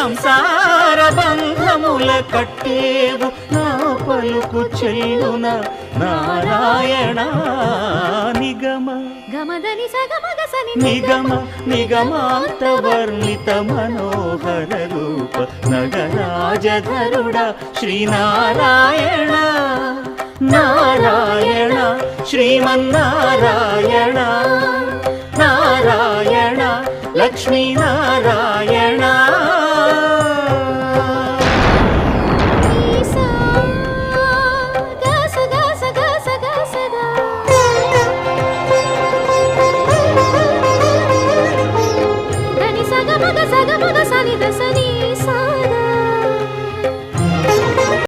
సంసార బంధముల కట్టేవు నా పలుకు చెల్లున నారాయణ నిగమ గమదని సగమగసని నిగమ నిగమాంత వర్ణిత మనోహర రూప నగరాజధరుడ శ్రీనారాయణ నారాయణ శ్రీమన్నారాయణ నారాయణ లక్ష్మీనారాయణ